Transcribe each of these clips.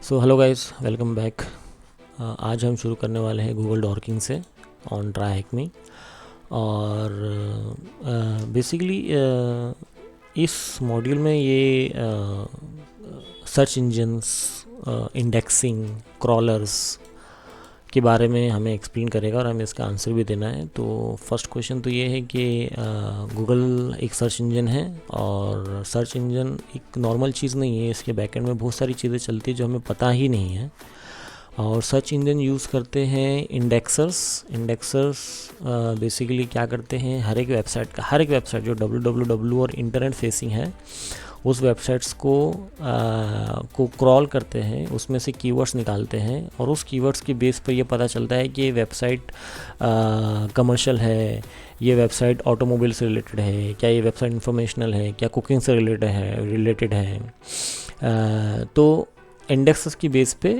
So hello guys, welcome back. आज हम शुरू करने वाले हैं गूगल डॉर्किंग से ऑन ट्राई हैक मी। और बेसिकली इस मॉड्यूल में ये सर्च इंजन्स, इंडेक्सिंग, क्रॉलर्स के बारे में हमें एक्सप्लेन करेगा और हमें इसका आंसर भी देना है। तो फर्स्ट क्वेश्चन तो ये है कि गूगल एक सर्च इंजन है और सर्च इंजन एक नॉर्मल चीज़ नहीं है। इसके बैकएंड में बहुत सारी चीज़ें चलती है जो हमें पता ही नहीं है। और सर्च इंजन यूज़ करते हैं इंडेक्सर्स बेसिकली क्या करते हैं, हर एक वेबसाइट जो www और इंटरनेट फेसिंग है उस वेबसाइट्स को क्रॉल करते हैं, उसमें से कीवर्ड्स निकालते हैं और उस कीवर्ड्स के बेस पर ये पता चलता है कि ये वेबसाइट कमर्शियल है, ये वेबसाइट ऑटोमोबाइल से रिलेटेड है, क्या ये वेबसाइट इंफॉर्मेशनल है, क्या कुकिंग से रिलेटेड है। तो इंडेक्सेस की बेस पे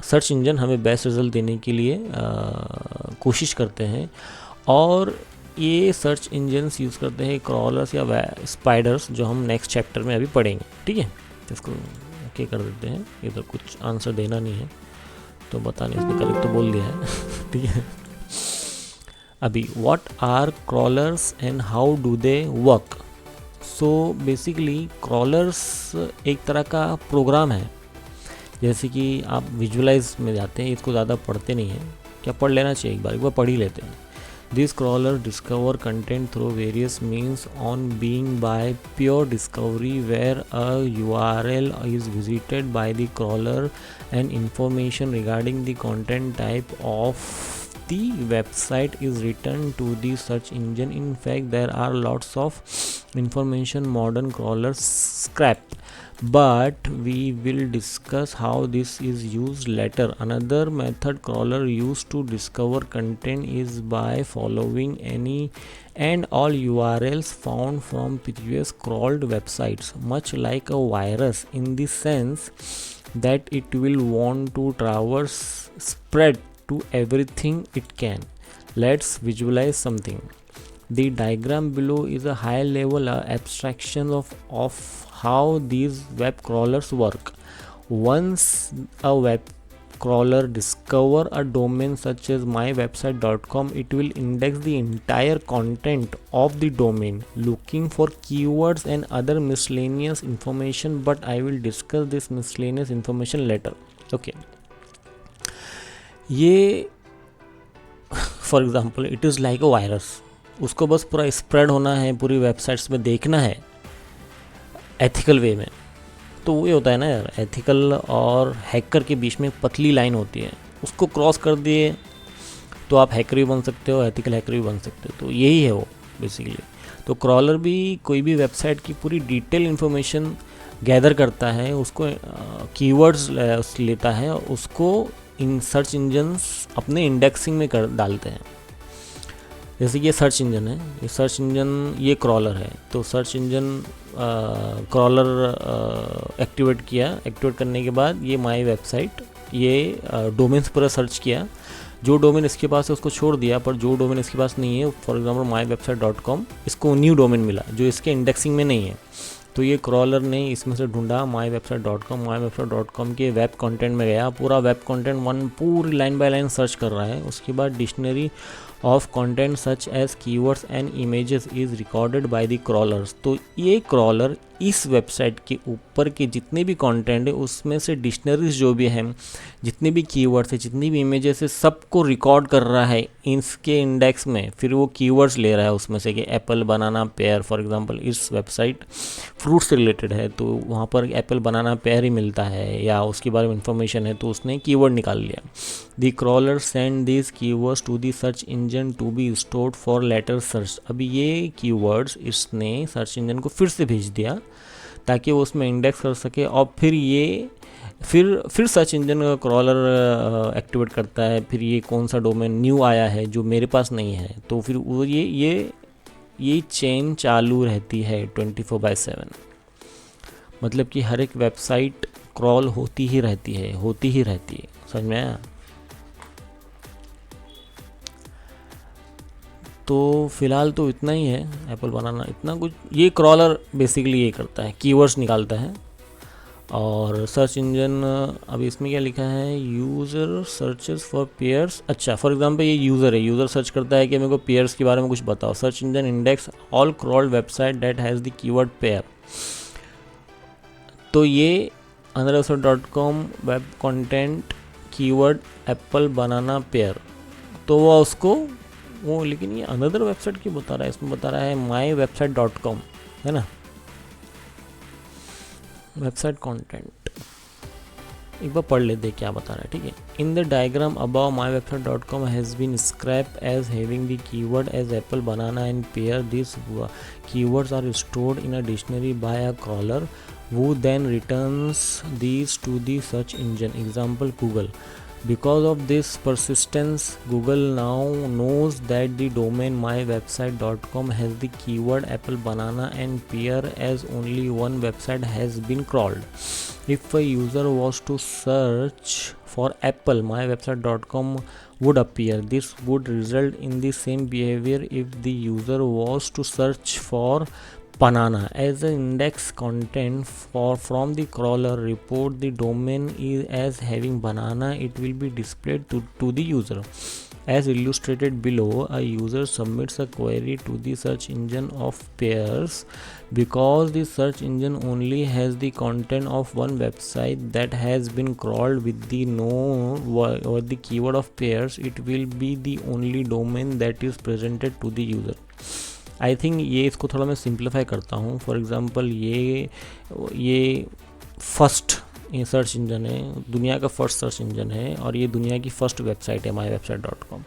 सर्च इंजन हमें बेस्ट रिजल्ट देने के लिए कोशिश करते हैं। और ये सर्च इंजन्स यूज़ करते हैं क्रॉलर्स या स्पाइडर्स, जो हम नेक्स्ट चैप्टर में अभी पढ़ेंगे। ठीक है, तो इसको ओके कर देते हैं। इधर कुछ आंसर देना नहीं है तो बता नहीं, इसने करेक्ट तो बोल दिया है। ठीक है, अभी what are crawlers and how do they work. So basically crawlers एक तरह का प्रोग्राम है। जैसे कि आप विजुअलाइज में जाते हैं, इसको ज़्यादा पढ़ते नहीं हैं, क्या पढ़ लेना चाहिए, एक बार पढ़ ही लेते हैं। These crawlers discover content through various means on being by pure discovery, where a URL is visited by the crawler and information regarding the content type of the website is returned to the search engine. In fact, there are lots of information modern crawlers scrap, but we will discuss how this is used later. Another method crawler used to discover content is by following any and all URLs found from previous crawled websites, much like a virus in the sense that it will want to traverse spread to everything it can. Let's visualize something. The diagram below is a high level abstraction of how these web crawlers work. Once a web crawler discover a domain such as mywebsite.com, it will index the entire content of the domain, looking for keywords and other miscellaneous information, but I will discuss this miscellaneous information later. Okay, ये for example it is like a virus. उसको बस पूरा spread होना है, पूरी websites में देखना है एथिकल वे में। तो वो ये होता है ना यार, एथिकल और हैकर के बीच में पतली लाइन होती है, उसको क्रॉस कर दिए तो आप हैकर भी बन सकते हो, एथिकल हैकर भी बन सकते हो। तो यही है वो बेसिकली। तो क्रॉलर भी कोई भी वेबसाइट की पूरी डिटेल इन्फॉर्मेशन गैदर करता है, उसको कीवर्ड्स लेता है, उसको इन सर्च इंजन्स अपने इंडेक्सिंग में कर डालते हैं। जैसे कि ये सर्च इंजन है, ये सर्च इंजन, ये क्रॉलर है। तो सर्च इंजन क्रॉलर एक्टिवेट करने के बाद ये माई वेबसाइट, ये डोमेन्स पर सर्च किया, जो डोमेन इसके पास है उसको छोड़ दिया, पर जो डोमेन इसके पास नहीं है, फॉर एग्जांपल mywebsite.com, इसको न्यू डोमेन मिला जो इसके इंडेक्सिंग में नहीं है। तो ये क्रॉलर ने इसमें से ढूंढा mywebsite.com के वेब कंटेंट में गया, पूरा वेब कंटेंट पूरी लाइन बाय लाइन सर्च कर रहा है। उसके बाद dictionary of content such as keywords and images is recorded by the crawlers. तो ये क्रॉलर इस वेबसाइट के ऊपर के जितने भी कंटेंट है उसमें से डिक्शनरीज जो भी हैं, जितने भी कीवर्ड्स है, जितनी भी इमेजेस है, सबको रिकॉर्ड कर रहा है इसके इंडेक्स में। फिर वो कीवर्ड्स ले रहा है उसमें से कि Apple, banana, pair. For example इस वेबसाइट फ्रूट से रिलेटेड है तो वहाँ पर एप्पल, बनाना, पेयर ही मिलता है या उसके बारे में इंफॉर्मेशन है, तो उसने कीवर्ड निकाल लिया। The crawler send this keywords to the search engine to be stored for later search. अभी ये कीवर्ड्स इसने सर्च इंजन को फिर से भेज दिया ताकि वो उसमें इंडेक्स कर सके। और फिर सर्च इंजन का क्रॉलर एक्टिवेट करता है, फिर ये कौन सा डोमेन न्यू आया है जो मेरे पास नहीं है, तो फिर वो ये चेन चालू रहती है 24/7। मतलब कि हर एक वेबसाइट क्रॉल होती ही रहती है। समझ में आया? तो फिलहाल तो इतना ही है, एप्पल बनाना इतना कुछ। ये क्रॉलर बेसिकली ये करता है, कीवर्ड्स निकालता है और सर्च इंजन अब इसमें क्या लिखा है, यूज़र सर्चेस फॉर पेयर्स। अच्छा, फॉर एग्जांपल ये यूज़र है, यूज़र सर्च करता है कि मेरे को पेयर्स के बारे में कुछ बताओ। Search engine index all crawled website that has the keyword pair. तो ये anotherwebsite.com web content keyword apple banana pair, तो वो उसको वो, लेकिन ये अनदर वेबसाइट क्यों बता रहा है, इसमें बता रहा है mywebsite.com, है ना, वेबसाइट कंटेंट। एक बार पढ़ लेते क्या बता रहा है, ठीक है। In the diagram above mywebsite.com has been scrap as having the keyword as apple banana and pear. This keywords are stored in a dictionary by a crawler who then returns these to the search engine, example Google. Because of this persistence, Google now knows that the domain mywebsite.com has the keyword apple banana and pear as only one website has been crawled. If a user was to search for apple, mywebsite.com would appear. This would result in the same behavior if the user was to search for banana as the index content from the crawler report the domain is as having banana. It will be displayed to the user as illustrated below. A user submits a query to the search engine of peers. Because the search engine only has the content of one website that has been crawled with the no or the keyword of peers, it will be the only domain that is presented to the user. I think ये इसको थोड़ा मैं simplify करता हूँ। For example ये first ये search engine है, दुनिया का फर्स्ट सर्च इंजन है और ये दुनिया की फर्स्ट वेबसाइट है mywebsite.com।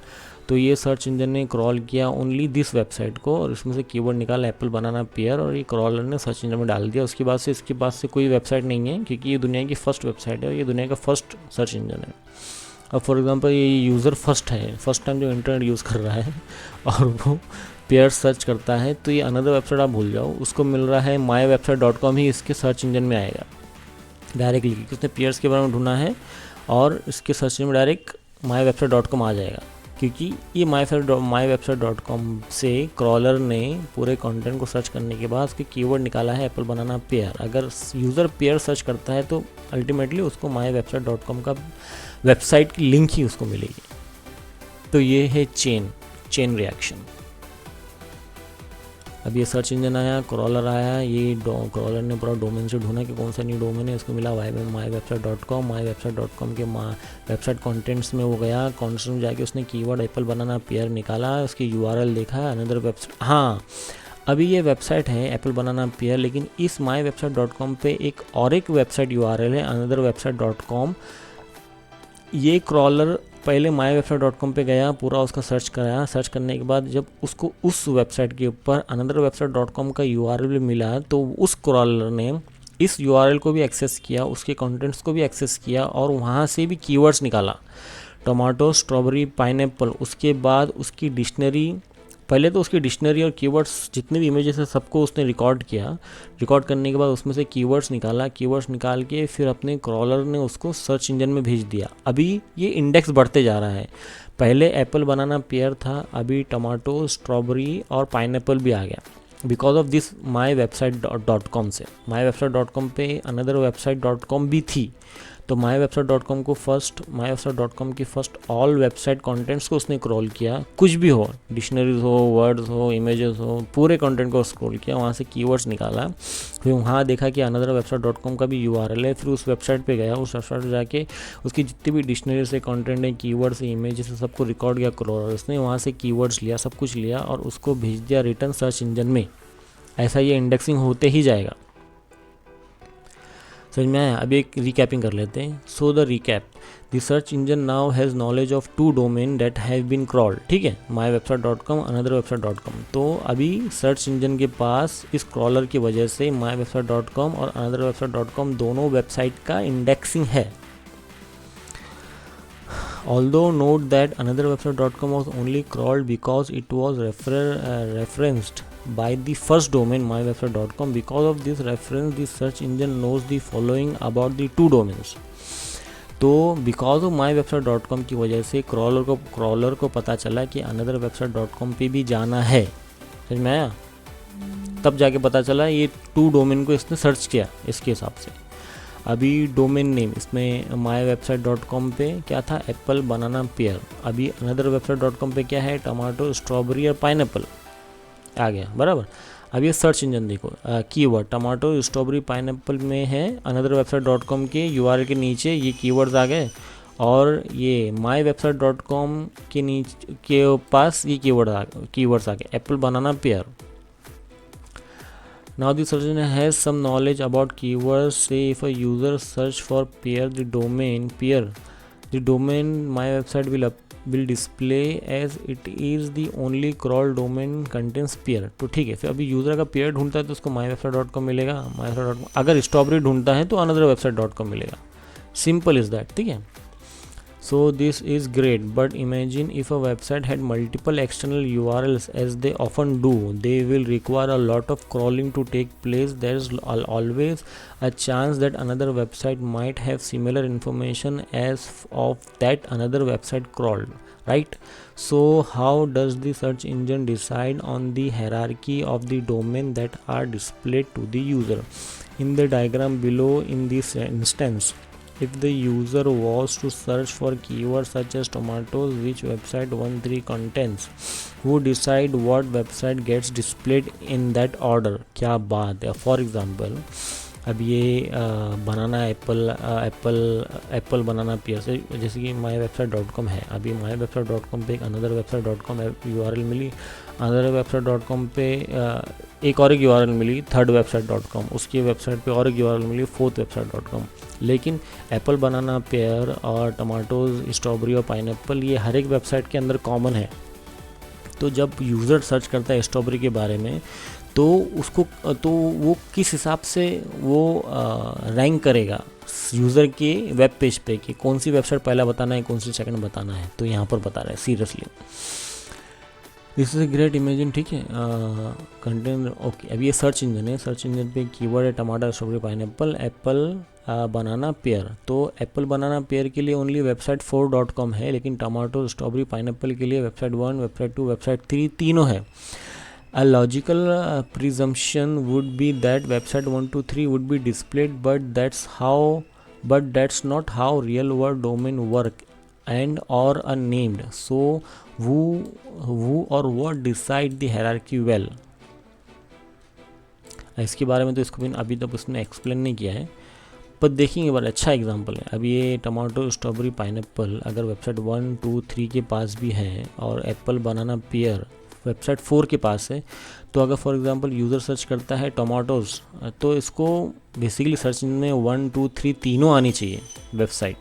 तो ये सर्च इंजन ने क्रॉल किया ओनली दिस वेबसाइट को और इसमें से कीवर्ड निकाला एप्पल बनाना पेयर और ये क्रॉलर ने सर्च इंजन में डाल दिया। उसके बाद से इसके पास से कोई वेबसाइट नहीं है क्योंकि ये दुनिया की फर्स्ट वेबसाइट है और ये दुनिया का फर्स्ट सर्च इंजन है। अब फॉर एग्ज़ाम्पल ये यूज़र फर्स्ट है, फर्स्ट टाइम जो इंटरनेट यूज़ कर रहा है और वो पेयर सर्च करता है, तो ये अनदर वेबसाइट आप भूल जाओ, उसको मिल रहा है mywebsite.com ही इसके सर्च इंजन में आएगा डायरेक्टली, क्योंकि उसने पेयर्स के बारे में ढूंढा है और इसके सर्च में डायरेक्ट mywebsite.com आ जाएगा, क्योंकि ये mywebsite.com से क्रॉलर ने पूरे कंटेंट को सर्च करने के बाद उसके कीवर्ड निकाला है एप्पल बनाना पेयर। अगर यूज़र पेयर सर्च करता है तो अल्टीमेटली उसको mywebsite.com का वेबसाइट की लिंक ही उसको मिलेगी। तो ये है चेन रिएक्शन। अब ये सर्च इंजन आया, क्रॉलर आया, ये क्रॉलर ने पूरा डोमेन से ढूंढा कि कौन सा न्यू डोमेन है, उसको मिला mywebsite.com। mywebsite.com के वेबसाइट कंटेंट्स में वो गया, कंटेंट्स में जाके उसने कीवर्ड एप्पल बनाना पेयर निकाला, उसकी URL देखा, अनदर वेबसाइट। हाँ, अभी ये वेबसाइट है एप्पल बनाना पेयर, लेकिन इस mywebsite.com पे एक वेबसाइट URL है anotherwebsite.com। ये क्रॉलर पहले mywebsite.com पे गया, पूरा उसका सर्च कराया, सर्च करने के बाद जब उसको उस वेबसाइट के ऊपर anotherwebsite.com का URL मिला तो उस क्रॉलर ने इस URL को भी एक्सेस किया, उसके कंटेंट्स को भी एक्सेस किया और वहाँ से भी कीवर्ड्स निकाला, टोमेटो, स्ट्रॉबेरी, पाइनएप्पल। उसके बाद उसकी डिक्शनरी, पहले तो उसकी डिक्शनरी और कीवर्ड्स जितने भी इमेजेस है सबको उसने रिकॉर्ड किया, रिकॉर्ड करने के बाद उसमें से कीवर्ड्स निकाला, कीवर्ड्स निकाल के फिर अपने क्रॉलर ने उसको सर्च इंजन में भेज दिया। अभी ये इंडेक्स बढ़ते जा रहा है, पहले एप्पल बनाना पेयर था, अभी टमाटो, स्ट्रॉबेरी और पाइनएप्पल भी आ गया बिकॉज ऑफ दिस mywebsite.com से। mywebsite.com पे अनदर वेबसाइट.com भी थी, तो mywebsite.com को mywebsite.com की फर्स्ट ऑल वेबसाइट कंटेंट्स को उसने क्रॉल किया, कुछ भी हो, डिक्शनरीज हो, वर्ड्स हो, इमेजेस हो, पूरे कंटेंट को स्क्रॉल किया, वहाँ से कीवर्ड्स निकाला, फिर वहाँ देखा कि anotherwebsite.com का भी URL है, फिर उस वेबसाइट पे गया, उस वेबसाइट पे जाके उसकी जितनी भी डिक्शनरी से कंटेंट है, कीवर्ड्स है, इमेजेस है, सबको रिकॉर्ड किया क्रॉलर, उसने वहाँ से कीवर्ड्स लिया, सब कुछ लिया और उसको भेज दिया रिटर्न सर्च इंजन में। ऐसा ये इंडेक्सिंग होते ही जाएगा। समझ में आया? अभी एक रिकैपिंग कर लेते हैं। So the recap, the search engine now has knowledge of 2 domain that have been crawled, ठीक है, mywebsite.com, anotherwebsite.com। तो अभी सर्च इंजन के पास इस क्रॉलर की वजह से mywebsite.com और anotherwebsite.com दोनों वेबसाइट का इंडेक्सिंग है। Although note that anotherwebsite.com was only crawled because it was referenced by the first domain mywebsite.com. Because of this reference, the search engine knows the following about the 2 domains. तो because of mywebsite.com की वजह से crawler को पता चला कि anotherwebsite.com पे भी जाना है। समझ में आया? तब जाके पता चला, ये 2 डोमेन को इसने सर्च किया इसके हिसाब से। अभी डोमेन नेम इसमें myWebsite.com पे क्या था, एप्पल बनाना पेयर। अभी अनदर वेबसाइट.com पे क्या है, टमाटो स्ट्रॉबेरी और पाइनएप्पल आ गया, बराबर। अब ये सर्च इंजन देखो, कीवर्ड टमाटो स्ट्रॉबेरी पाइनएप्पल में है, अनदर वेबसाइट.com के यूआरएल के नीचे ये कीवर्ड्स आ गए, और ये myWebsite.com के नीचे के पास ये कीवर्ड्स आ गए, apple banana pair. Now the search engine has some knowledge about keywords. Say if a user search for pair, the domain my website will display as it is the only crawl domain contains pair. तो ठीक है, फिर अभी user का pair ढूंढता है तो उसको myWebsite.com मिलेगा, myWebsite.com। अगर स्ट्रॉबेरी ढूंढता है तो अनदर वेबसाइट.com मिलेगा। सिंपल इज़ दैट, ठीक है। So this is great, but imagine if a website had multiple external URLs, as they often do. They will require a lot of crawling to take place. There's always a chance that another website might have similar information as of that another website crawled, right? So how does the search engine decide on the hierarchy of the domain that are displayed to the user? In the diagram below, in this instance, if the user was to search for keywords such as tomatoes, which website 13 contains, who decide what website gets displayed in that order? क्या बात है। For example अब ये banana apple banana pair से, जैसे कि myWebsite.com है, अभी myWebsite.com पे एक अनदर वेबसाइट.com URL मिली, अनदर वेबसाइट.com पे एक और एक URL मिली थर्ड वेबसाइट.com, उसकी वेबसाइट पे और एक URL मिली फोर्थ वेबसाइट.com। लेकिन एप्पल बनाना पेयर और टमाटोज स्ट्रॉबेरी और पाइनएप्पल ये हर एक वेबसाइट के अंदर कॉमन है। तो जब यूज़र सर्च करता है स्ट्रॉबेरी के बारे में तो उसको तो वो किस हिसाब से वो रैंक करेगा यूज़र के वेब पेज पे कि कौन सी वेबसाइट पहला बताना है, कौन सी सेकंड बताना है, तो यहाँ पर बता रहा है seriously. This is a great imagine, ठीक है। Content okay. अब ये सर्च इंजन है, सर्च इंजन पे कीवर्ड है टमाटर strawberry pineapple, apple banana pair. तो एप्पल बनाना पेयर के लिए ओनली वेबसाइट 4.com है, लेकिन टमाटो स्ट्रॉबेरी पाइनएप्पल के लिए वेबसाइट 1, वेबसाइट 2, वेबसाइट 3 तीनों है। A logical presumption would be that website 1, 2, 3 would be displayed, but that's not how real world domain work and or are named. So who or what decide the hierarchy well? इसके बारे में तो इसको भी अभी तक उसने एक्सप्लेन नहीं किया है, पर देखेंगे, बड़ा अच्छा एग्जांपल है। अब ये टमाटो स्ट्रॉबेरी पाइनएप्पल अगर वेबसाइट 1, 2, 3 के पास भी है और एप्पल बनाना पेयर वेबसाइट 4 के पास है, तो अगर फॉर एग्जांपल यूज़र सर्च करता है टमाटोज़, तो इसको बेसिकली सर्च में 1, 2, 3 तीनों आनी चाहिए वेबसाइट,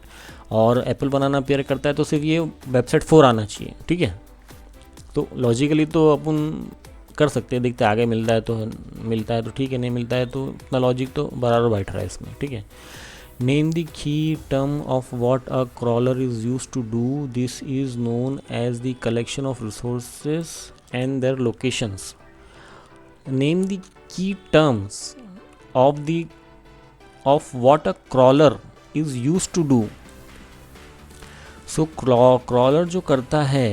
और एप्पल बनाना पेयर करता है तो सिर्फ ये वेबसाइट 4 आना चाहिए, ठीक है। तो लॉजिकली तो अपन कर सकते हैं, देखते आगे मिलता है तो ठीक है, नहीं मिलता है तो इतना लॉजिक तो बराबर बैठ रहा है इसमें, ठीक है। Name the key term of what a crawler is used to do. This is known as the collection of resources and their locations. Name the key terms of what a crawler is used to do. So crawler जो करता है,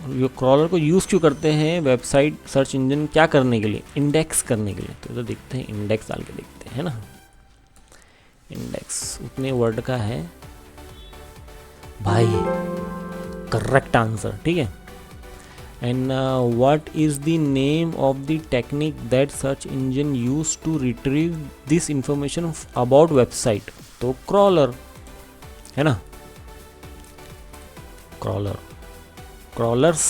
ये crawler को use क्यों करते हैं website search engine क्या करने के लिए, इंडेक्स करने के लिए। तो देखते हैं, इंडेक्स डाल के देखते हैं, है ना। इंडेक्स उतने वर्ड का है भाई, करेक्ट आंसर, ठीक है। And what is the name of the technique that search engine use to retrieve this information about website. तो क्रॉलर है ना, क्रॉलर्स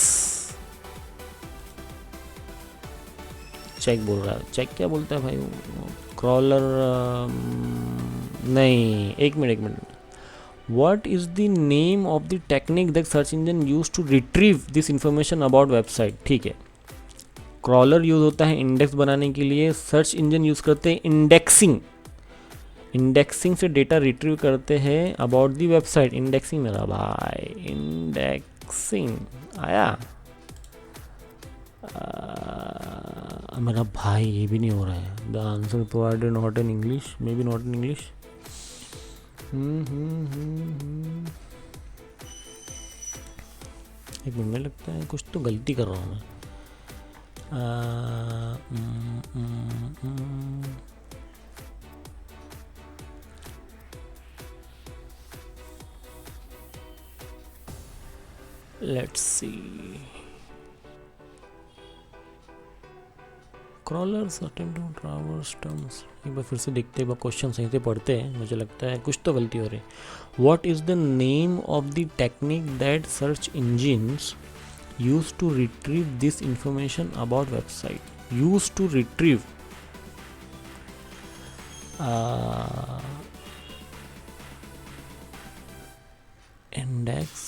चेक बोल रहा है, चेक क्या बोलता है भाई, क्रॉलर नहीं, एक minute. What is the name of the technique that search engine use to retrieve this information about website, ठीक है। क्रॉलर यूज होता है इंडेक्स बनाने के लिए, सर्च इंजन यूज करते हैं इंडेक्सिंग से डेटा रिट्रीव करते हैं अबाउट द वेबसाइट। इंडेक्सिंग मेरा भाई, इंडेक्सिंग आया मेरा भाई, ये भी नहीं हो रहा है। The answer provided not in English, may be not in English. एक मिनट लगता है कुछ तो गलती कर रहा हूँ मैं। Let's see, crawlers attempt to traverse terms. एक बार फिर से देखते, एक बार क्वेश्चन सही से पढ़ते हैं, मुझे लगता है कुछ तो गलती हो रही है। What is the name of the technique that search engines use to retrieve this information about website? Use to retrieve, index,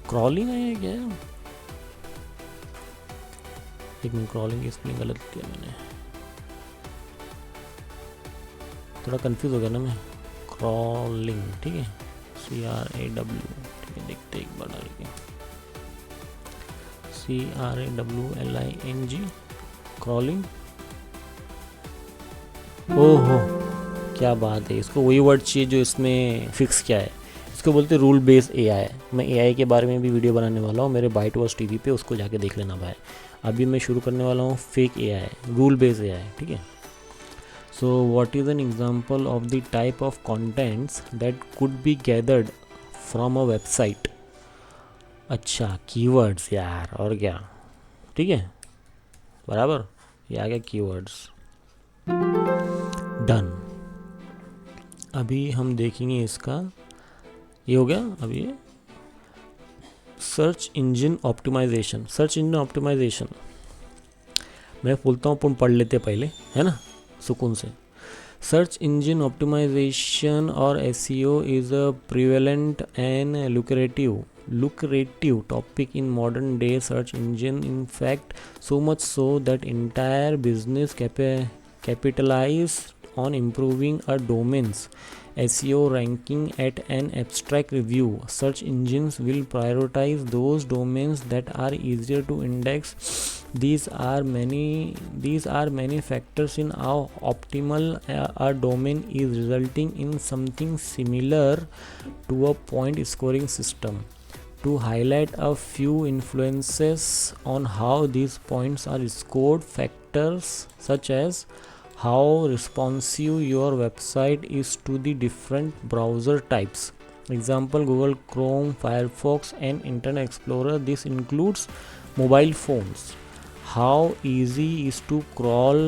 crawling है क्या? एक मिनट, क्रॉलिंग की स्पेलिंग गलत किया मैंने, थोड़ा कंफ्यूज हो गया ना मैं। क्रॉलिंग, ठीक है, CRAW, ठीक है, देखते एक बार डाल के, CRAWLING, क्रॉलिंग। ओहो, क्या बात है, इसको वही वर्ड चाहिए जो इसमें फिक्स किया है। इसको बोलते हैं रूल बेस्ड AI। मैं AI के बारे में भी वीडियो बनाने वाला हूँ मेरे बाइटवर्स TV पे, उसको जाके देख लेना भाई। अभी मैं शुरू करने वाला हूँ fake AI, rule based AI, ठीक है। So what is an example of the type of contents that could be gathered from a website? अच्छा, कीवर्ड्स यार, और क्या, ठीक है, बराबर, ये आ गया कीवर्ड्स। डन। अभी हम देखेंगे इसका, ये हो गया। अभी search engine optimisation, search engine optimisation मैं बोलता हूँ, अपन पढ़ लेते पहले, है ना, सुकून से। सर्च इंजन ऑप्टिमाइजेशन और SEO is a prevalent and lucrative topic in modern day search engine. In fact, so much so that entire business capitalize on improving a domain's SEO ranking. At an abstract review, search engines will prioritize those domains that are easier to index. These are many factors in how optimal a domain is, resulting in something similar to a point scoring system. To highlight a few influences on how these points are scored, factors such as how responsive your website is to the different browser types. Example: Google Chrome, Firefox, and Internet Explorer. This includes mobile phones. How easy is to crawl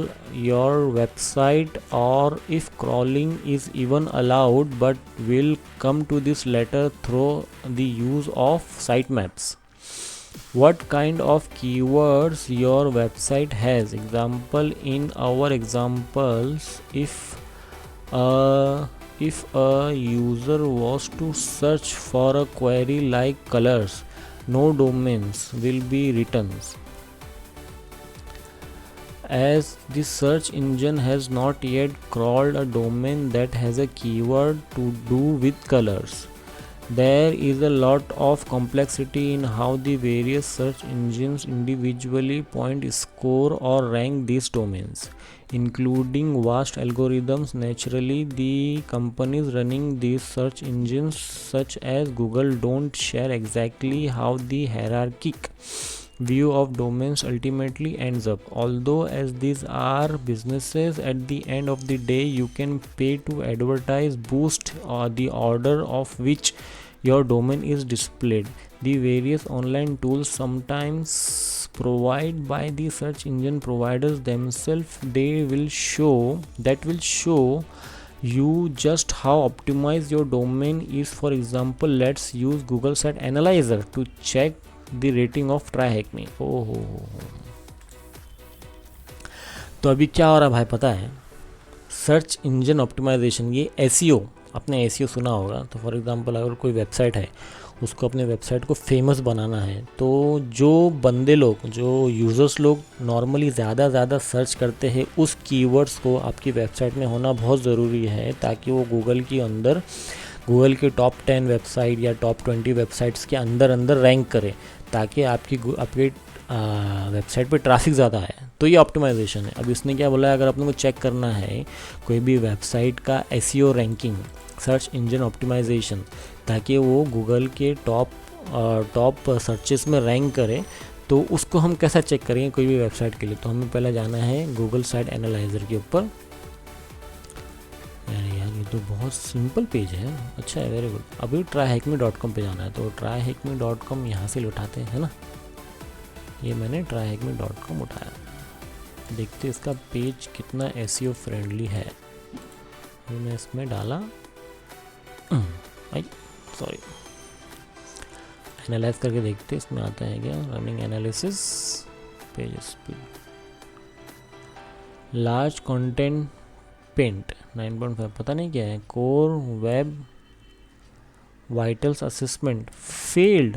your website, or if crawling is even allowed, but we'll come to this later through the use of sitemaps. What kind of keywords your website has. Example: in our examples, if a user was to search for a query like colors, no domains will be written, as the search engine has not yet crawled a domain that has a keyword to do with colors. There is a lot of complexity in how the various search engines individually point, score, or rank these domains, including vast algorithms. Naturally, the companies running these search engines, such as Google, don't share exactly how the hierarchic view of domains ultimately ends up. Although, as these are businesses, at the end of the day you can pay to advertise, boost the order of which your domain is displayed. The various online tools sometimes provided by the search engine providers themselves, will show you just how optimized your domain is. For example, let's use Google Site Analyzer to check the rating of TryHackMe. ओहो, तो अभी क्या हो रहा है भाई पता है? सर्च इंजन ऑप्टिमाइजेशन, ये SEO, आपने SEO सुना होगा। तो फॉर एग्जांपल, अगर कोई वेबसाइट है, उसको अपने वेबसाइट को फेमस बनाना है, तो जो बंदे लोग, जो यूज़र्स लोग नॉर्मली ज़्यादा सर्च करते हैं, उस कीवर्ड्स को आपकी वेबसाइट में होना बहुत ज़रूरी है, ताकि वो गूगल के अंदर, गूगल के टॉप 10 वेबसाइट या टॉप 20 वेबसाइट्स के अंदर रैंक करे, ताकि आपकी वेबसाइट पे ट्रैफिक ज़्यादा है। तो ये ऑप्टिमाइजेशन है। अब इसने क्या बोला है, अगर अपने को चेक करना है कोई भी वेबसाइट का SEO ranking, search engine optimisation, ताकि वो गूगल के टॉप सर्चेस में रैंक करे, तो उसको हम कैसा चेक करेंगे कोई भी वेबसाइट के लिए? तो हमें पहले जाना है गूगल साइट एनालाइज़र के ऊपर। यार ये तो बहुत सिंपल पेज है, अच्छा है, वेरी गुड। अभी tryhackme.com पे जाना है, तो tryhackme.com यहाँ से उठाते हैं ना। ये मैंने tryhackme.com उठाया, देखते इसका पेज कितना SEO फ्रेंडली है। अभी मैं इसमें डाला, सॉरी, एनालाइज करके देखते इसमें आता है क्या। Running analysis page speed, large content paint 9.5, पता नहीं क्या है। Core web vitals assessment failed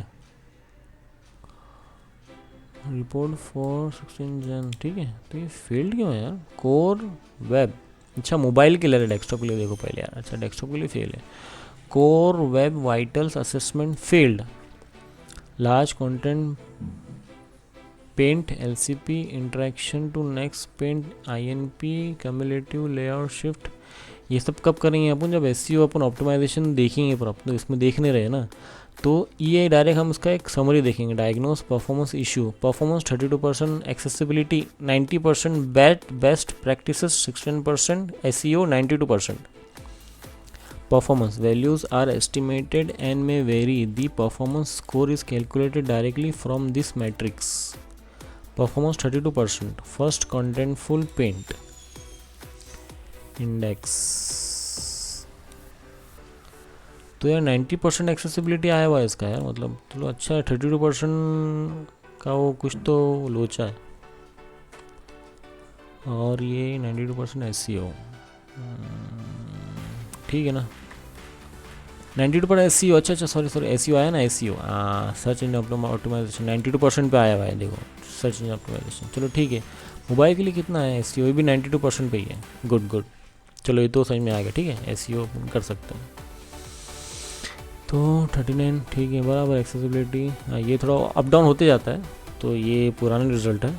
report for 16 Jan, ठीक है। तो ये फेल्ड क्यों है यार। कोर वेब, अच्छा मोबाइल के लिए, डेस्कटॉप के लिए देखो पहले यार। अच्छा डेस्कटॉप के लिए फेल है। Core web vitals assessment failed, large content paint LCP interaction to next paint INP cumulative layout shift. ये सब कब करेंगे अपन, जब SEO अपन ऑप्टिमाइजेशन देखेंगे, पर अपन तो इसमें देख नहीं रहे ना। तो ये डायरेक्ट हम उसका एक समरी देखेंगे। Diagnose performance issue, performance 32%, accessibility 90%, best practices 16%, SEO 92%। Performance values are estimated and may vary. The performance score is calculated directly from this matrix. Performance 32%, first contentful paint index। तो यार 90% accessibility आया हुआ है इसका यार, मतलब चलो अच्छा है। 32% का वो कुछ तो लोचा है, और ये 92% SEO, ठीक है ना। 92% SEO, अच्छा सॉरी SEO आया ना, SEO सर्च इंजन ऑप्टिमाइजेशन 92% पे आया हुआ है, देखो सर्च इंजन ऑप्टिमाइजेशन। चलो ठीक है, मोबाइल के लिए कितना है SEO, ये भी 92% पे ही है। गुड, चलो ये तो समझ में आ गया, ठीक है। SEO कर सकते हैं, तो 39 ठीक है बराबर। एक्सेसिबिलिटी ये थोड़ा अप डाउन होते जाता है, तो ये पुराना रिजल्ट है।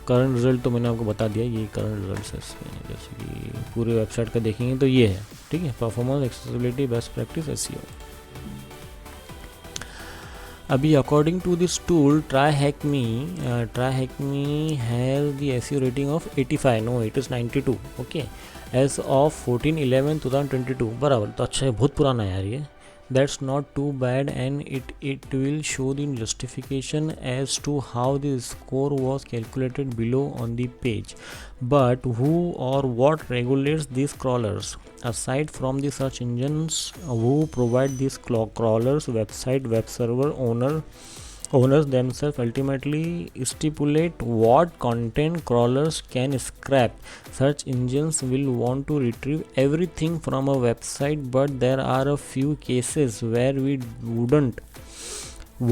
करंट रिजल्ट तो मैंने आपको बता दिया, ये करंट रिजल्ट है इसमें। जैसे कि पूरे वेबसाइट का देखेंगे तो ये है, ठीक है। Performance, accessibility, best practice, SEO। अभी according to this tool tryhackme has the SEO rating of 85, no it is 92, okay, as of 14/11/2022 बराबर। तो अच्छा है, बहुत पुराना है यार ये। That's not too bad, and it will show the justification as to how the score was calculated below on the page. But who or what regulates these crawlers? Aside from the search engines who provide these crawlers, website web server owners themselves ultimately stipulate what content crawlers can scrape. Search engines will want to retrieve everything from a website, but there are a few cases where we wouldn't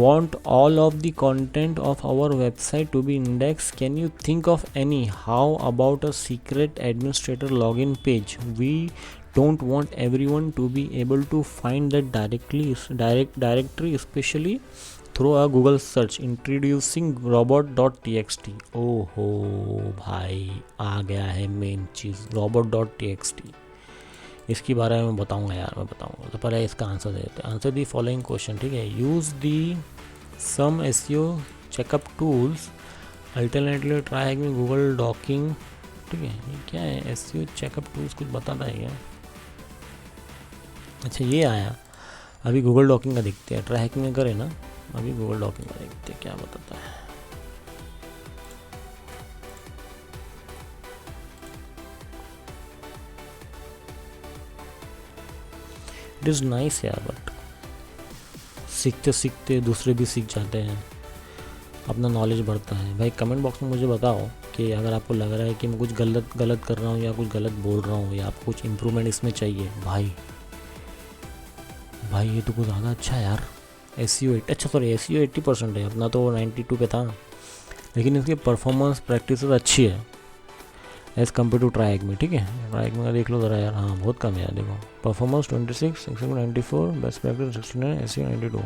want all of the content of our website to be indexed. Can you think of any? How about a secret administrator login page? We don't want everyone to be able to find that directory, especially through a Google search. Introducing robot.txt। ओहो भाई, आ गया है main चीज़, robot.txt। इसके बारे में बताऊंगा यार, मैं बताऊंगा। तो पहले इसका आंसर देते हैं। आंसर दी फॉलोइंग क्वेश्चन, ठीक है। Use the some SEO checkup tools alternately tryhackme Google dorking, ठीक है। ये क्या है SEO चेकअप टूल्स, कुछ बताता है क्या। अच्छा ये आया, अभी गूगल डॉकिंग का देखते हैं। tryhackme करें ना, अभी गूगल डॉकिंग का देखते हैं क्या बताता है। इट इज़ नाइस यार, बट सीखते सीखते दूसरे भी सीख जाते हैं, अपना नॉलेज बढ़ता है। भाई कमेंट बॉक्स में मुझे बताओ कि अगर आपको लग रहा है कि मैं कुछ गलत कर रहा हूँ या कुछ गलत बोल रहा हूँ, या आपको कुछ इम्प्रूवमेंट इसमें चाहिए। भाई ये तो कुछ ज़्यादा अच्छा है यार। SEO SEO 80% है, अपना तो 92 पे था, लेकिन इसकी परफॉर्मेंस प्रैक्टिस अच्छी है एज़ कम्पेयर टू tryhackme, ठीक है। tryhackme का देख लो ज़रा यार, हाँ बहुत कम है यार। देखो performance 26, accessibility 94, best practice 69, SEO 92।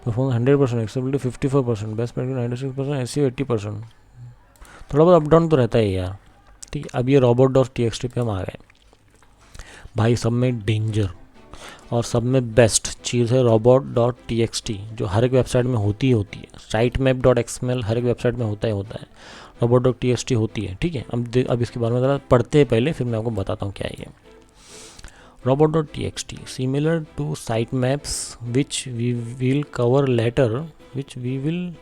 Performance 100%, accessibility 54%, best practice 96%, SEO 80%। थोड़ा बहुत अप डाउन तो रहता है यार, ठीक है। अब ये robot.txt पे हम आ गए। भाई सब में डेंजर और सब में बेस्ट चीज़ है robot.txt, जो हर एक वेबसाइट में होती है। sitemap.xml हर एक वेबसाइट में होता है। robot.txt होती है, ठीक है। अब इसके बारे में ज़रा पढ़ते हैं पहले, फिर मैं आपको बताता हूँ क्या है ये। robot.txt similar to sitemaps, which we will cover later, which we will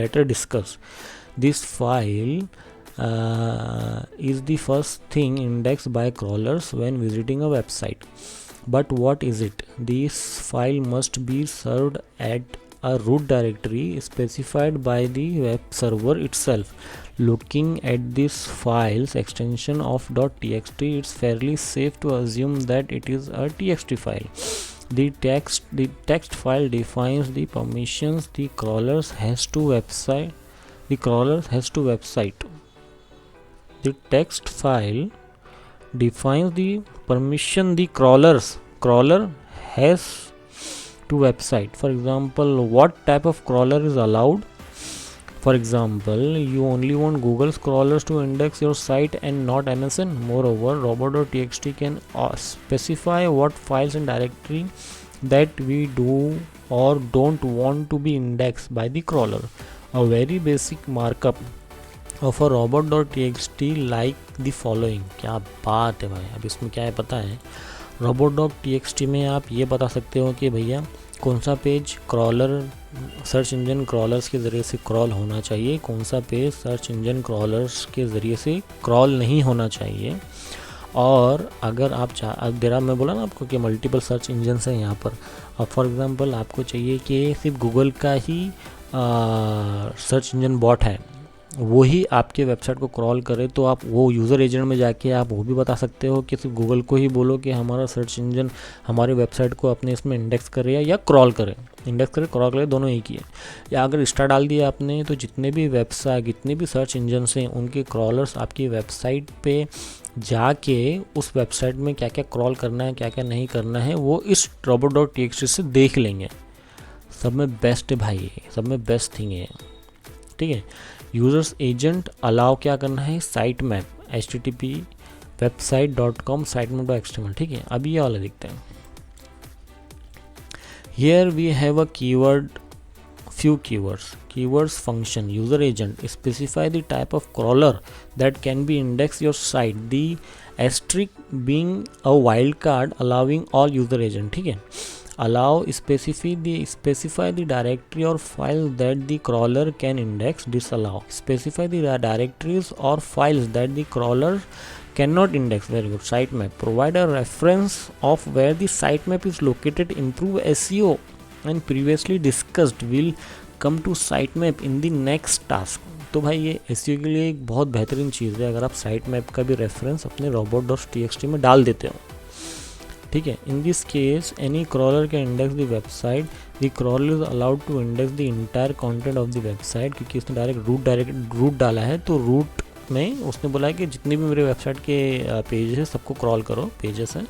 later discuss. This file is the first thing indexed by crawlers when visiting a website. But what is it? This file must be served at a root directory specified by the web server itself. Looking at this file's extension of .txt, it's fairly safe to assume that it is a txt file. The text file defines the permissions the crawler has to website. The text file defines the permission the crawler has to website. For example, what type of crawler is allowed. For example, you only want Google's crawlers to index your site and not MSN. Moreover, robot.txt can specify what files and directory that we do or don't want to be indexed by the crawler. A very basic markup of a robot.txt like the following. क्या बात है भाई. अब इसमें क्या है पता है, robot.txt में आप ये बता सकते हो कि भैया कौन सा page crawler search engine crawlers के ज़रिए से क्रॉल होना चाहिए, कौन सा पेज सर्च इंजन क्रॉलर्स के ज़रिए से क्रॉल नहीं होना चाहिए. और अगर आप मैं बोला ना आपको कि मल्टीपल सर्च इंजन है यहाँ पर. अब फॉर एग्ज़ाम्पल आपको चाहिए कि सिर्फ गूगल का ही सर्च इंजन बॉट है, वो ही आपके वेबसाइट को क्रॉल करे, तो आप वो यूज़र एजेंट में जाके आप वो भी बता सकते हो कि सिर्फ गूगल को ही बोलो कि हमारा सर्च इंजन हमारे वेबसाइट को अपने इसमें इंडेक्स करे या क्रॉल करे. इंडेक्स करे क्रॉल करे दोनों एक ही है. या अगर स्टार डाल दिया आपने तो जितने भी वेबसाइट जितने भी सर्च इंजन हैं उनके क्रॉलर्स आपकी वेबसाइट पे जाके उस वेबसाइट में क्या क्या क्रॉल करना है क्या क्या नहीं करना है वो इस robot.txt से देख लेंगे. सब में बेस्ट है भाई, सब में बेस्ट थिंग है. ठीक है. यूजर्स एजेंट अलाउ क्या करना है, site map http website.com sitemap.html. ठीक है. अभी ये वाला देखते हैं. Here we have a few keywords function. User agent specify the type of crawler that can be indexed your site. The asterisk being a wildcard allowing all user agent. ठीक है. Allow specify the directory or file that the crawler can index. Disallow specify the directories or files that the crawler cannot index. Very good. Sitemap provide a reference of where the sitemap is located. Improve SEO and previously discussed will come to sitemap in the next task. तो भाई ये SEO के लिए एक बहुत बेहतरीन चीज़ है अगर आप sitemap का भी रेफरेंस अपने robot.txt में डाल देते हो. ठीक है. In this case any crawler can index the website. The crawler is allowed to index the entire content of the website, क्योंकि इसने डायरेक्ट रूट डाला है. तो रूट में उसने बोला है कि जितने भी मेरे वेबसाइट के पेज है सबको क्रॉल करो, पेजेस हैं.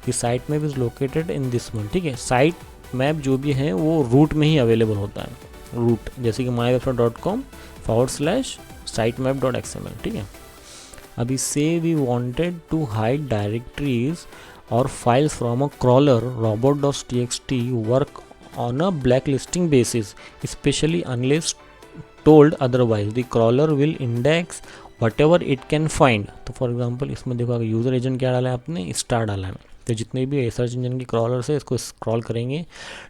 The site map is located in this one. ठीक है. साइट मैप जो भी है वो रूट में ही अवेलेबल होता है. रूट जैसे कि mywebsite.com/sitemap.xml. ठीक है. अभी say we wanted to hide directories or files from a crawler, robot.txt work on a blacklisting basis, especially unless told otherwise. The crawler will index whatever it can find. तो for example इसमें देखो अगर user agent क्या डाला है आपने, star डाला है, तो जितने भी सर्च इंजन की क्रॉलर्स है इसको स्क्रॉल करेंगे.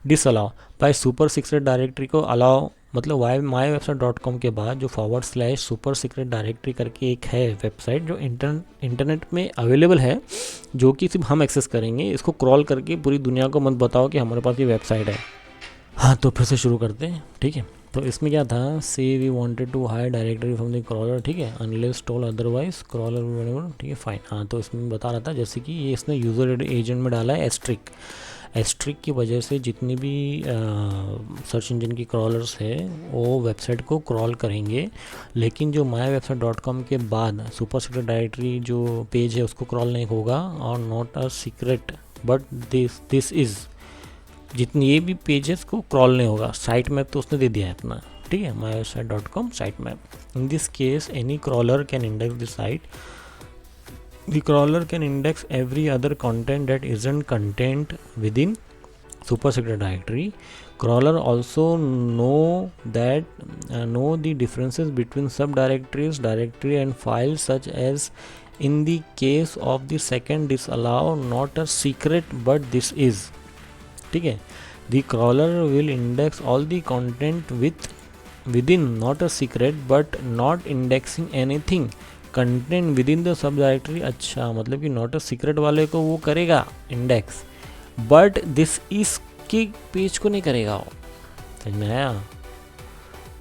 Disallow by super secret directory को अलाउ, मतलब mywebsite.com के बाद जो /super secret डायरेक्टरी करके एक है वेबसाइट जो इंटरनेट में अवेलेबल है, जो कि सिर्फ हम एक्सेस करेंगे. इसको क्रॉल करके पूरी दुनिया को मत बताओ कि हमारे पास ये वेबसाइट है. हाँ तो फिर से शुरू करते हैं. ठीक है. तो इसमें क्या था, say we wanted to hide directory from the crawler. ठीक है. Unless told otherwise crawler. ठीक है फाइन. हाँ तो इसमें बता रहा था जैसे कि ये इसने यूज़र एजेंट में डाला है एस्ट्रिक की वजह से जितनी भी सर्च इंजन की क्रॉलर्स है वो वेबसाइट को क्रॉल करेंगे, लेकिन जो mywebsite.com के बाद सुपर सीक्रेट डायरेक्टरी जो पेज है उसको क्रॉल नहीं होगा. और not a secret but this is, जितनी ये भी पेजेस को क्रॉल नहीं होगा. साइट मैप तो उसने दे दिया है अपना. ठीक है. mywebsite.com site map. In this case any crawler can index the site. The crawler can index every other content that isn't contained within super secret directory. Crawler also know the differences between subdirectories, directory and files such as in the case of the second disallow not a secret but this is, ठीक है। The crawler will index all the content with in not a secret but not indexing anything content with in the sub directory. अच्छा, मतलब कि not a secret वाले को वो करेगा index, but this is के पेज को नहीं करेगा वो। समझ में आया?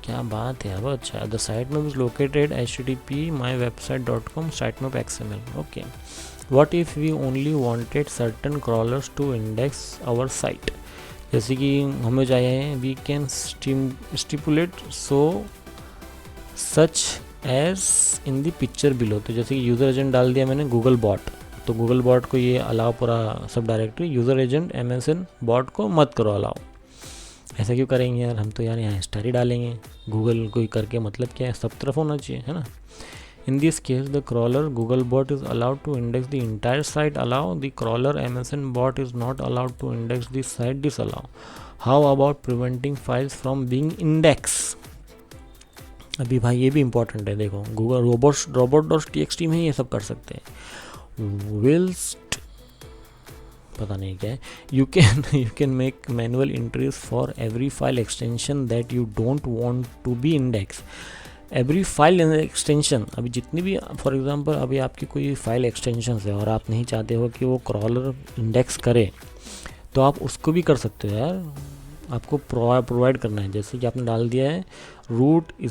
क्या बात है। अब अच्छा, the site map is located http://mywebsite.com sitemap XML। Okay, what if we only wanted certain crawlers to index our site, जैसे कि हमें चाहिए we can stipulate so such as in the picture below. तो जैसे कि यूज़र एजेंट डाल दिया मैंने गूगल बॉट, तो गूगल बॉट को ये अलाउ पूरा सब directory, user agent MSN bot को मत करो अलाउ। ऐसा क्यों करेंगे यार, हम तो यार यहाँ स्टार ही डालेंगे, गूगल कोई करके मतलब क्या है, सब तरफ होना चाहिए, है ना। In this case the crawler Google bot is allowed to index the entire site allow, the crawler MSN bot is not allowed to index the site disallow. How about preventing files from being index. अभी भाई ये भी important है, देखो Google robot.txt में ये सब कर सकते हैं। विल्स्ट पता नहीं क्या है, you can make manual entries for every file extension that you don't want to be index. Every file extension, अभी जितनी भी, फॉर एग्जांपल अभी आपकी कोई फाइल एक्सटेंशन है और आप नहीं चाहते हो कि वो क्रॉलर इंडेक्स करे, तो आप उसको भी कर सकते हो यार, आपको प्रोवाइड करना है। जैसे कि आपने डाल दिया है root*.ini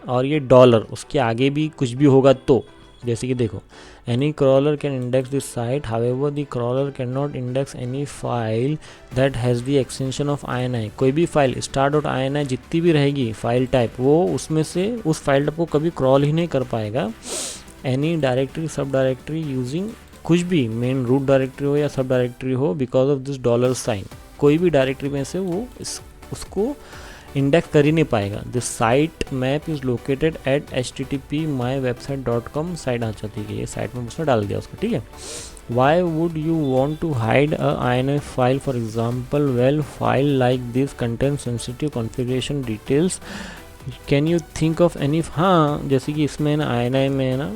और ये डॉलर, उसके आगे भी कुछ भी होगा तो, जैसे कि देखो any crawler can index this site, however the crawler can not index any file that has the extension of ini। कोई भी फाइल star.ini जितनी भी रहेगी फाइल टाइप, वो उसमें से उस फाइल टाइप को कभी क्रॉल ही नहीं कर पाएगा। एनी डायरेक्टरी सब डायरेक्टरी यूजिंग कुछ भी, मेन रूट डायरेक्टरी हो या सब डायरेक्टरी हो, because of this dollar sign, कोई भी डायरेक्टरी में से वो उसको इंडेक्स कर ही नहीं पाएगा। This site map is located at http://mywebsite.com site आ जाती है, ये साइट में उसने डाल दिया उसको, ठीक है। Why would you want to hide a ini file for example, well file like this contain sensitive configuration details, can you think of any. हाँ, जैसे कि इसमें ना ini में है ना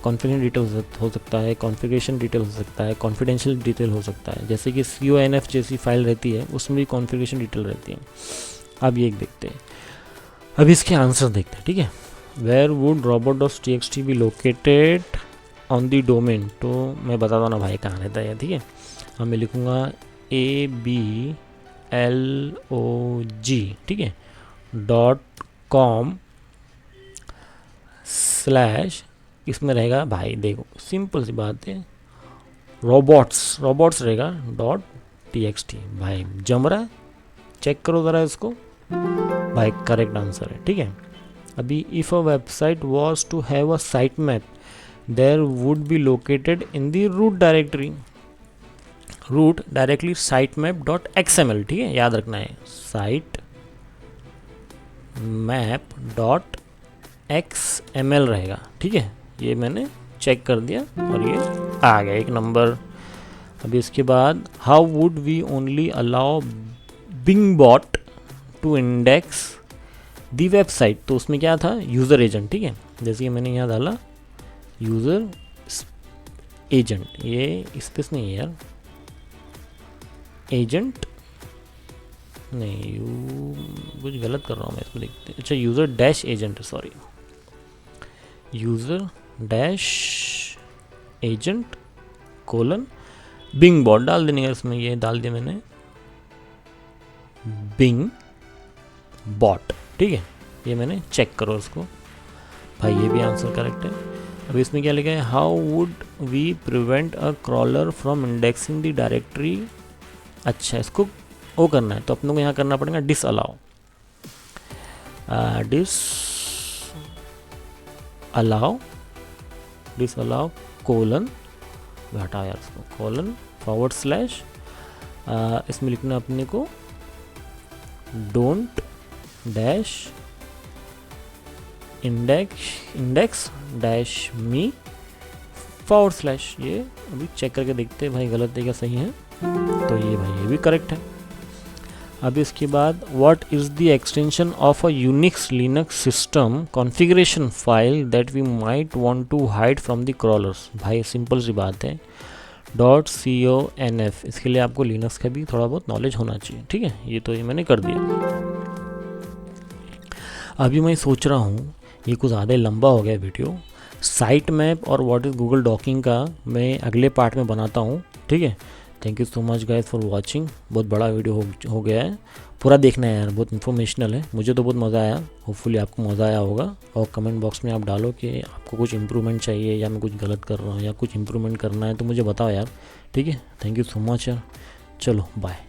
कॉन्फ़िगरेशन डिटेल्स हो सकता है, कॉन्फ़िगरेशन डिटेल हो सकता है, कॉन्फिडेंशियल डिटेल हो सकता है, जैसे कि CONF जैसी फाइल रहती है उसमें भी कॉन्फ़िगरेशन डिटेल रहती है। अब ये देखते हैं, अब इसके आंसर देखते हैं, ठीक है। Where would robot.txt be located on the domain, तो मैं बताता हूँ ना भाई कहाँ रहता है, ठीक है। अब मैं लिखूँगा ABLOG, ठीक है, .com/ इसमें रहेगा भाई, देखो सिंपल सी बात है, रोबोट्स रहेगा .txt। भाई जम रहा है, चेक करो ज़रा इसको भाई, करेक्ट आंसर है, ठीक है। अभी if a website was to have a site map there would be located in the root directory, root directly sitemap.xml, ठीक है, याद रखना है sitemap.xml रहेगा, ठीक है। ये मैंने चेक कर दिया और ये आ गया एक नंबर। अभी इसके बाद how would we only allow Bing bot to index the website, तो उसमें क्या था यूज़र एजेंट, ठीक है। जैसे कि मैंने यहाँ डाला यूज़र एजेंट, ये स्पेस नहीं है यार, एजेंट नहीं, कुछ गलत कर रहा हूँ मैं, इसको देखते हैं। अच्छा, user dash agent, sorry, user dash agent colon Bing bot डाल देने का इसमें, ये डाल दिया मैंने बिंग बॉट, ठीक है। ये मैंने चेक करो इसको भाई, ये भी आंसर करेक्ट है। अब इसमें क्या लिखा है, how would we prevent a crawler from indexing the directory. अच्छा, इसको वो करना है तो अपनों को यहाँ करना पड़ेगा डिसअलाउ, डिसअलाउ कोलन, हटाओ यार इसको, कोलन / इसमें लिखना अपने को डोंट डैश इंडेक्स डैश मी / ये अभी चेक करके देखते हैं भाई, गलत है क्या सही है, तो ये भाई ये भी करेक्ट है। अब इसके बाद what is the extension of a Unix Linux system configuration file that we might want to hide from the crawlers. भाई सिंपल सी बात है, .conf। इसके लिए आपको लिनक्स का भी थोड़ा बहुत नॉलेज होना चाहिए, ठीक है। ये तो ये मैंने कर दिया। अभी मैं सोच रहा हूँ ये कुछ ज़्यादा लंबा हो गया वीडियो, साइट मैप और व्हाट इज़ गूगल डॉकिंग का मैं अगले पार्ट में बनाता हूँ, ठीक है। Thank you so much guys for watching. बहुत बड़ा वीडियो हो गया है, पूरा देखना है यार, बहुत इन्फॉर्मेशनल है। मुझे तो बहुत मज़ा आया, होपफुली आपको मज़ा आया होगा। और कमेंट बॉक्स में आप डालो कि आपको कुछ इम्प्रूवमेंट चाहिए या मैं कुछ गलत कर रहा हूँ या कुछ इम्प्रूवमेंट करना है तो मुझे बताओ यार, ठीक है। थैंक यू सो मच यार, चलो बाय।